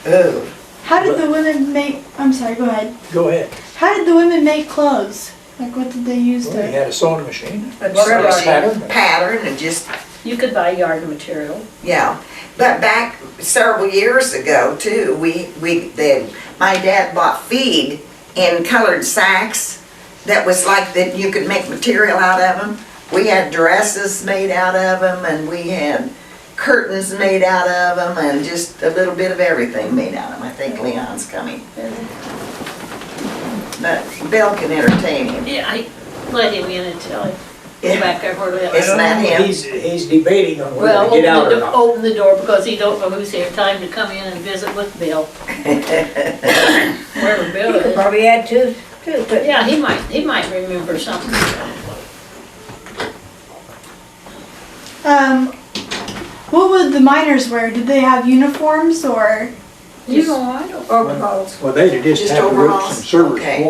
Ooh. How did the women make, I'm sorry, go ahead. Go ahead. How did the women make clothes? Like what did they use Well, you to? had a sewing machine. A Well, treadle. pattern. Pattern and just, You could buy yard material. yeah. But back several years ago too, my dad bought feed in colored sacks that was like that you could make material out of them. We had dresses made out of them, and we had curtains made out of them, and just a little bit of everything made out of them. I think Leon's coming. But Bill can entertain him. Yeah, I let him in until I Yeah. go back there where Leon. Isn't that him? He's debating on Well, whether to get out or not. open the door because he don't know who's here. Time to come in and visit with Bill. Wherever Bill You could is. probably add two, but Yeah, he might remember something. What would the miners wear? Did they have uniforms or? You know, I don't. overalls. Well, they'd have just Just had to wear overalls? some Okay.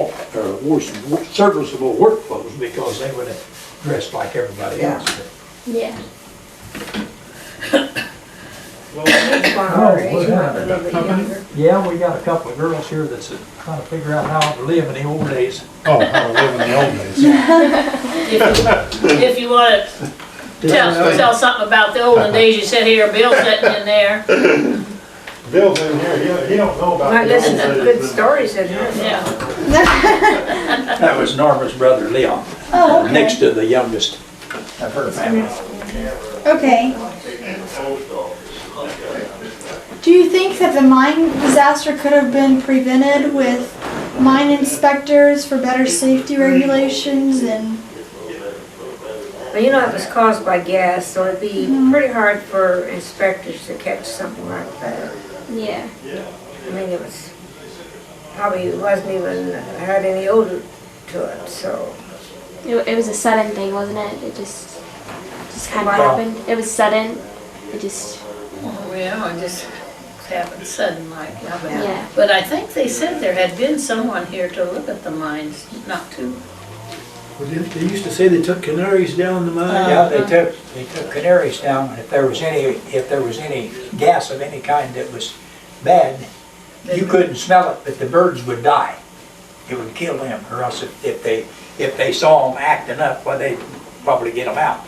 wore some serviceable work clothes because they would have dressed like everybody Yeah. else did. Yeah. Each one our age, well, might be a little bit younger. Yeah, we got a couple of girls here that's trying to figure out how to live in the old days. Oh, how to live in the old days. If you want to tell something about the olden days, you sit here, Bill sitting in there. Bill's in here, he don't know about Might the old listen to days. good but- stories in here. Yeah. That was Norma's brother Leon, Oh, okay. next to the youngest of her family. Okay. Do you think that the mine disaster could have been prevented with mine inspectors for better safety regulations and? Well, you know, it was caused by gas, so it'd be pretty hard for inspectors to catch something like that. Yeah. I mean, it was, probably wasn't even, had any odor to it, so. It was a sudden thing, wasn't it? It just kind of Wow. happened. It was sudden. It just, Well, it just happened sudden like, yeah, but. yeah. But I think they said there had been someone here to look at the mines, not too. Well, they used to say they took canaries down the mine. Yeah, they took canaries down, and if there was any gas of any kind that was bad, you couldn't smell it, but the birds would die. It would kill them, or else if they saw them acting up, well, they'd probably get them out.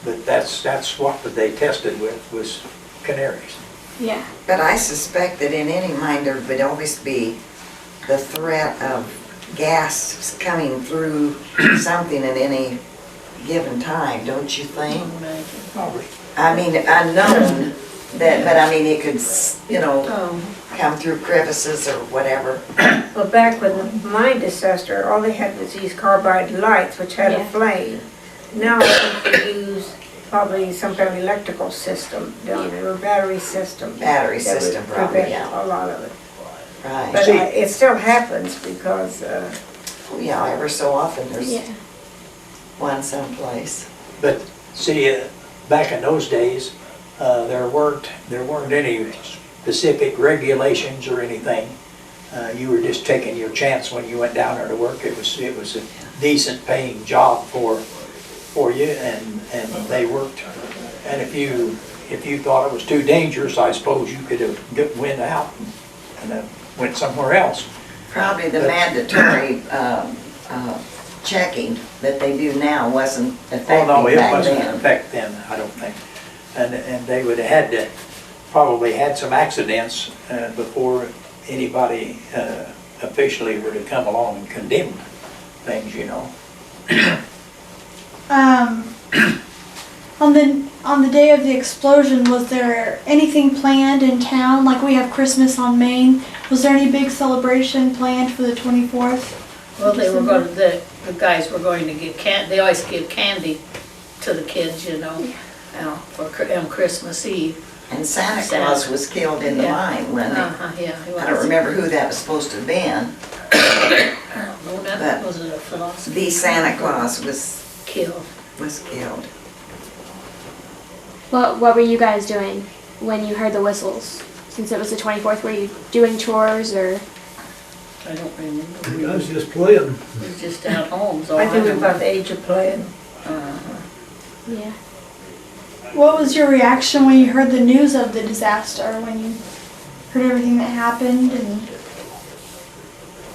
But that's what they tested with, was canaries. Yeah. But I suspect that in any mine there would always be the threat of gas coming through something at any given time, don't you think? Probably. I mean, unknown, but I mean, it could, Oh, come through crevices or whatever. Well, back with the mine disaster, all they had was these carbide lights, which had Yeah. a flame. Now I think they use probably some kind of electrical system down there, or battery system. Battery that would system, probably, prevent yeah. a lot of it. Right. But it still happens because, Yeah, ever so often there's Yeah. one someplace. But see, back in those days, there weren't any specific regulations or anything. You were just taking your chance when you went down there to work. It was a decent paying job for you, and they worked. And if you thought it was too dangerous, I suppose you could have went out and went somewhere else. Probably the mandatory checking that they do now wasn't Oh, effective no, it back wasn't in then. effect then, I don't think. And they would have had to, probably had some accidents before anybody officially would have come along and condemned things, you know. On the day of the explosion, was there anything planned in town? Like we have Christmas on Main. Was there any big celebration planned for the 24th? well, they were going to, the guys were going to give they always give candy to the kids, on Christmas Eve. And Santa Claus was killed in the Yeah. mine, wasn't he? Yeah, he was. I don't remember who that was supposed to have been. No, that was a philosophy. The Santa Claus was Killed. killed. What were you guys doing when you heard the whistles? Since it was the 24th, were you doing chores or? I don't remember. I was just playing. It was just at home, so I think we're don't about the age of playing. Yeah. What was your reaction when you heard the news of the disaster? When you heard everything that happened and?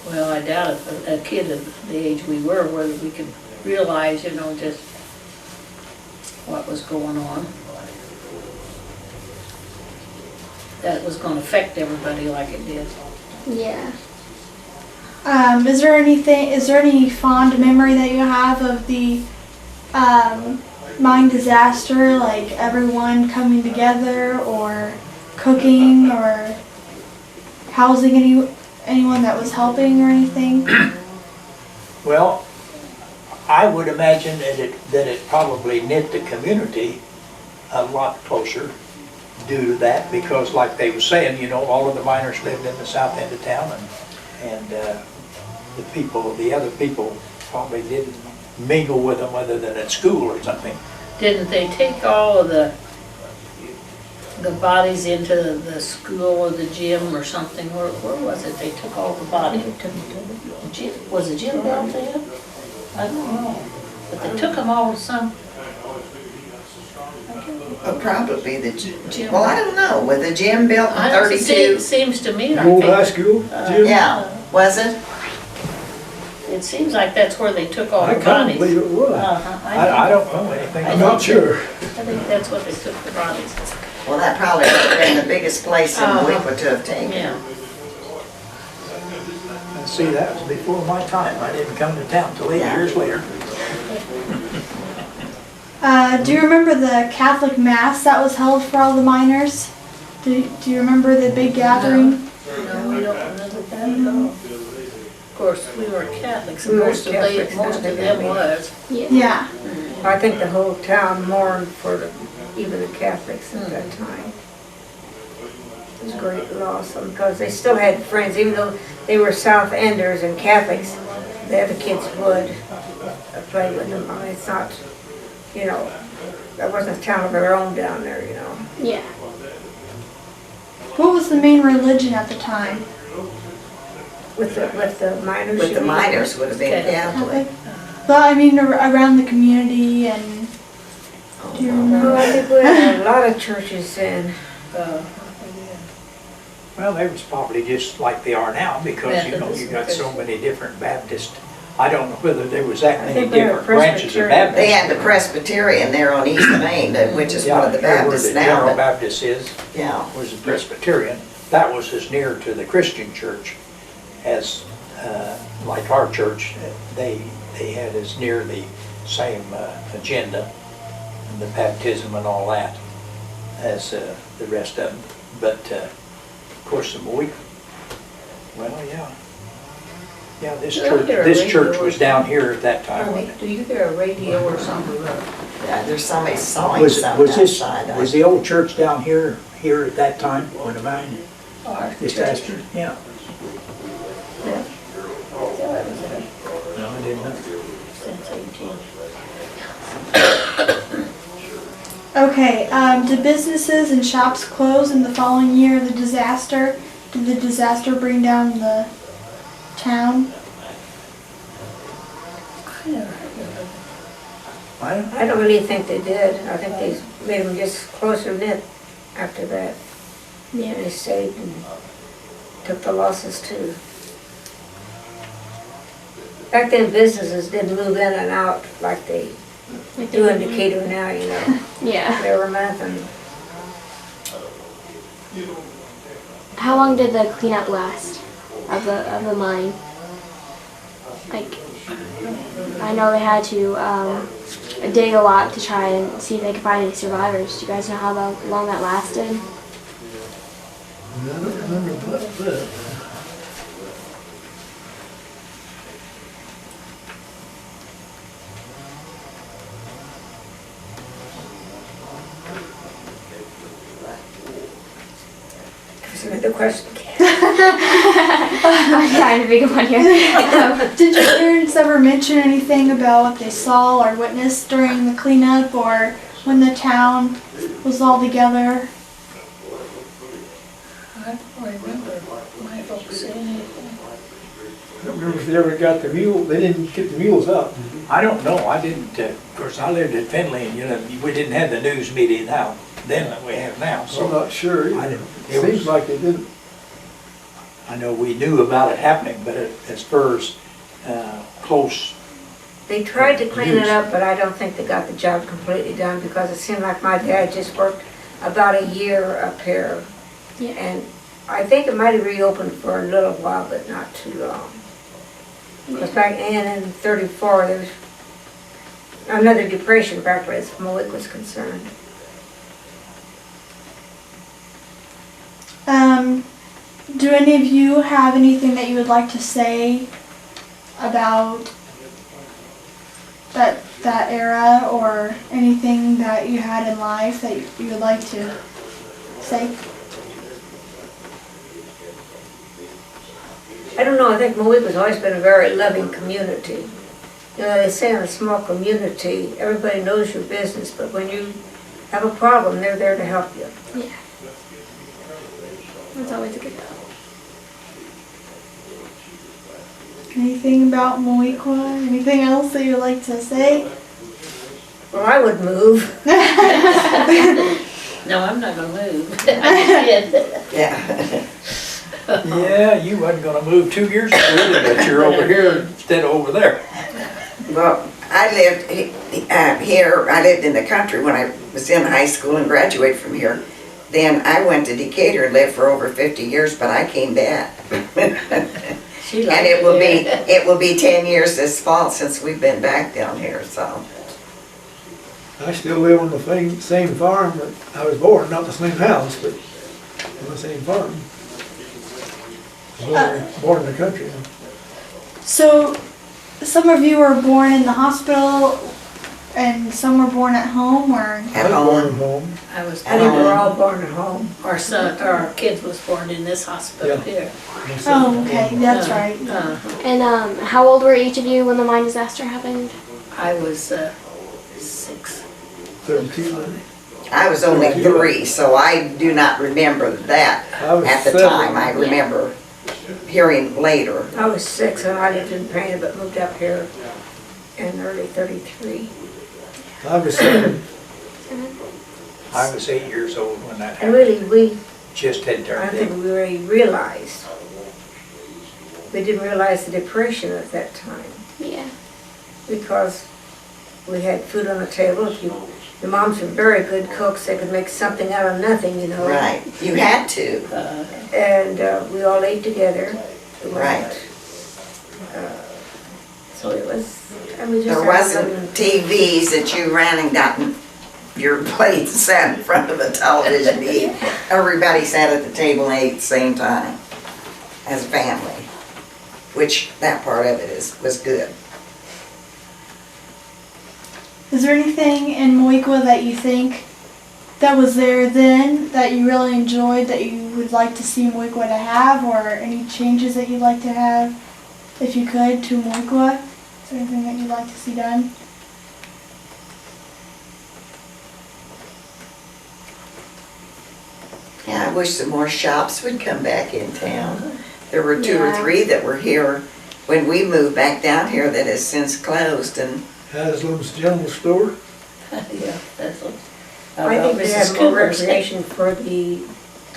Well, I doubt if a kid of the age we were, whether we could realize, just what was going on. that it was gonna affect everybody like it did. Yeah. Is there any fond memory that you have of the mine disaster, like everyone coming together or cooking or housing anyone that was helping or anything? Well, I would imagine that it probably knit the community a lot closer due to that, because like they were saying, you know, all of the miners lived in the south end of town, and the other people probably didn't mingle with them other than at school or something. Didn't they take all of the bodies into the school or the gym or something? Where was it? They took all the bodies. Was the gym built there? I don't know. But they took them all to some. Probably the gym, well, I don't know, was the gym built in I don't see, 32? it seems to me like Old they, high school, Jim? Yeah, was it? it seems like that's where they took all I the can't bodies. believe it was. I don't know anything I'm about not sure. I think that's what they took the bodies. Well, that probably would have been the biggest place in Uh-huh. Moweaqua to have taken. Yeah. it. See, that was before my time. I didn't come to town till 8 Yeah. years later. Do you remember the Catholic Mass that was held for all the miners? Do you remember the big gathering? No, we don't remember that at all. Of course, we were Catholics, and We were most of Catholics, them was. Yeah. Yeah. I think the whole town mourned for even the Catholics at that time. It was a great loss, because they still had friends, even though they were South Enders and Catholics, the other kids would play with them. I mean, it's not, you know, there wasn't a town of their own down there, you know. Yeah. What was the main religion at the time? With the miners. With you the mean? miners would have been Catholic. But I mean around the community and. Do you Well, remember? I think we had a lot of churches then. Well, they was probably just like they are now, because, you know, you got so many different Baptist. I don't know whether there was that I many think they were different branches of Presbyterian. Baptist. They had the Presbyterian there on East Main, which is one of the Yeah, Baptists where the now. General but- Baptist is, Yeah, was the Presbyterian. That was as near to the Christian church as, like our church, they had as near the same agenda, and the baptism and all that, as the rest of them. But, of course, the Moweaqua, well, yeah. Yeah, this You don't hear a church radio was or down here at that time, Honey, wasn't it? do you hear a radio or something? yeah, there's somebody sawing Was something this, outside. was the old church down here at that time, when the mine Our disaster? Yeah. Yeah. Yeah, that was there No, I didn't know. since 18. Okay. Did businesses and shops close in the following year of the disaster? Did the disaster bring down the town? I never heard of it. I don't really think they did. I think they made them just closer knit after that. Yeah. They stayed and took the losses too. Back then, businesses didn't move in and out like they Like do in they- Decatur now, you know. Yeah. They were nothing. How long did the cleanup last of the mine? Like, I know they had to dig a lot to try and see if they could find any survivors. Do you guys know how long that lasted? I don't remember about that. There's another question. I'm trying to think of one here. Did your parents ever mention anything about what they saw or witnessed during the cleanup or when the town was all together? I don't remember my folks saying anything. I don't remember if they ever got the mule, they didn't get the mules out. I don't know, I didn't, of course, I lived in Findlay, and, you know, we didn't have the news media now, then that we have now, I'm so not sure. I It didn't. It seems was, like they didn't. I know we knew about it happening, but as far as close, They tried to clean it up, but I don't think they got the job completely done because it seemed like my dad just worked about a year up here Yeah. And I think it might have reopened for a little while, but not too long. Because back in 34, there was another depression back as Moweaqua was concerned. Do any of you have anything that you would like to say about that era, or anything that you had in life that you would like to say? I don't know, I think Moweaqua always been a very loving community. You know, they say in a small community, everybody knows your business, but when you have a problem, they're there to help you. Yeah. That's always a good thought. Anything about Moweaqua? Anything else that you'd like to say? Well, I would move. No, I'm not gonna move. I just did. Yeah. Yeah, you wasn't gonna move 2 years ago, but you're over here instead of over there. Well, I lived here, I lived in the country when I was in high school and graduated from here. Then I went to Decatur and lived for over 50 years, but I came back. She And liked it will be, there. it will be 10 years this fall since we've been back down here, so. I still live on the same farm that I was born, not the same house, but on the same farm. Born in the country. So, some of you were born in the hospital, and some were born at home, or? At I was born at home. home. I was I think we're all born at home. Our son, our kids was born in this hospital Yeah. here. Oh, okay, that's right. And how old were each of you when the mine disaster happened? I was 6. 32. I was only 3, so I do not remember that I was at the 7. time. I remember hearing later. I was 6 and I lived in Briana, but moved up here in early 33. I was 7. I was 8 years old when that And happened. really, we, Just had I don't turned think in. we really realized. We didn't realize the depression at that time Yeah. because we had food on the table. Your moms were very good cooks. They could make something out of nothing, you know. Right, you had to. And we all ate together. It Right. wasn't, so it was, I mean, just. There wasn't TVs that you ran and got your plate and sat in front of the television to eat. Everybody sat at the table and ate at the same time as a family, which that part of it was good. Is there anything in Moweaqua that you think that was there then that you really enjoyed that you would like to see Moweaqua to have, or any changes that you'd like to have, if you could, to Moweaqua? Is there anything that you'd like to see done? Yeah, I wish some more shops would come back in town. There were 2 or Yeah. 3 that were here when we moved back down here that has since closed, and Haslam's General Store. Yeah, that's what. I think they Mrs. have more Cooper said. recreation for the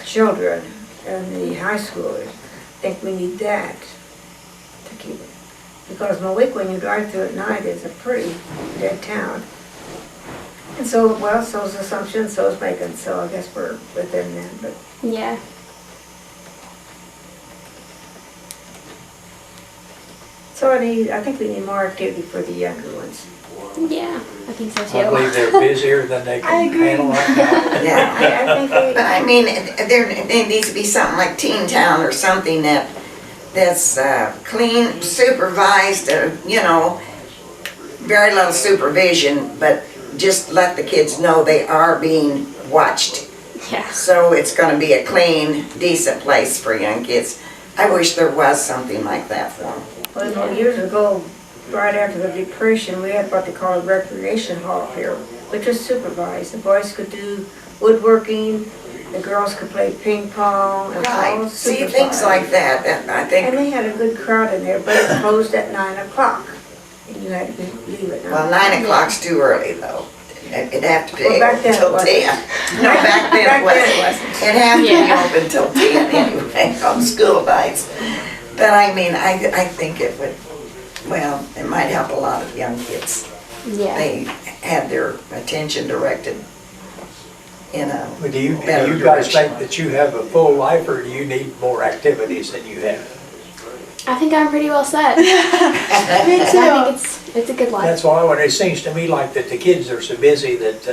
children and the high schoolers. I think we need that to keep it. Because Moweaqua, when you drive through at night, is a pretty dead town. And so, well, so is Assumption, so is Macon, so I guess we're within them, but Yeah. so I think we need more activity for the younger ones. Yeah. I think so too. I believe they're busier than they I can agree. handle right now. yeah. I think they, But I mean, there needs to be something like Teen Town or something that's clean, supervised, you know, very little supervision, but just let the kids know they are being watched. Yeah. So it's gonna be a clean, decent place for young kids. I wish there was something like that for them. well, years ago, right after the Depression, we had what they call a recreation hall here, which was supervised. The boys could do woodworking, the girls could play ping pong, and all Right, see, supervised. things like that, I And think, they had a good crowd in there, but it closed at 9 o'clock. And you had to leave at 9. well, 9 o'clock's too early though. It'd have to be Well, back then it till wasn't. 10. No, back then it Back then it wasn't. wasn't. It'd have to Yeah. be open till 10 anyway, on school nights. But I mean, I think it would, well, it might help a lot of young kids. Yeah. They had their attention directed in a, But do you better guys direction. think that you have a full life, or do you need more activities than you have? I think I'm pretty well set. Me I too. think it's a good life. That's why when it seems to me like that the kids are so busy that,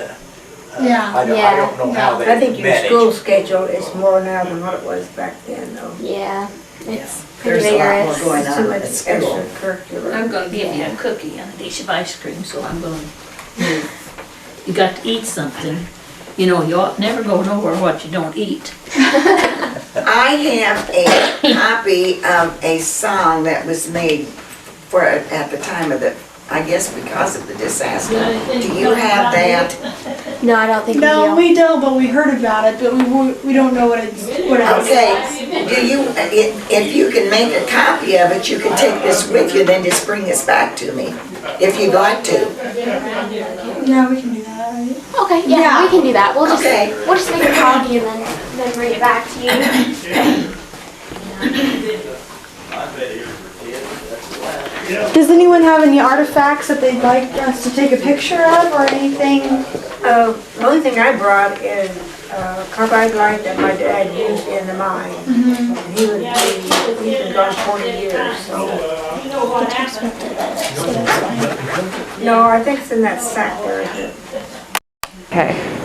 Yeah. I don't know how they I think your manage. school schedule is more now than what it was back then, though. Yeah, it's pretty There's a lot more vigorous. going Too on much at school. extracurricular. I'm gonna give you a cookie and a dish of ice cream, so I'm gonna, you got to eat something. You know, you ought never go nowhere what you don't eat. I have a copy of a song that was made for, at the time of the, I guess because of the disaster. Do you have that? No, I don't think No, we do. we don't, but we heard about it, but we don't know what it's, what it is. Okay, do you, if you can make a copy of it, you can take this with you, then just bring this back to me, if you'd like to. Yeah, we can do that, right? Okay, yeah, Yeah. we can do that. We'll just Okay. make a copy and then bring it back to you. Does anyone have any artifacts that they'd like us to take a picture of or anything? The only thing I brought is a carbide light that my dad used in the mine. And he's been gone 40 years, so. No, I think it's in that sack there. Okay.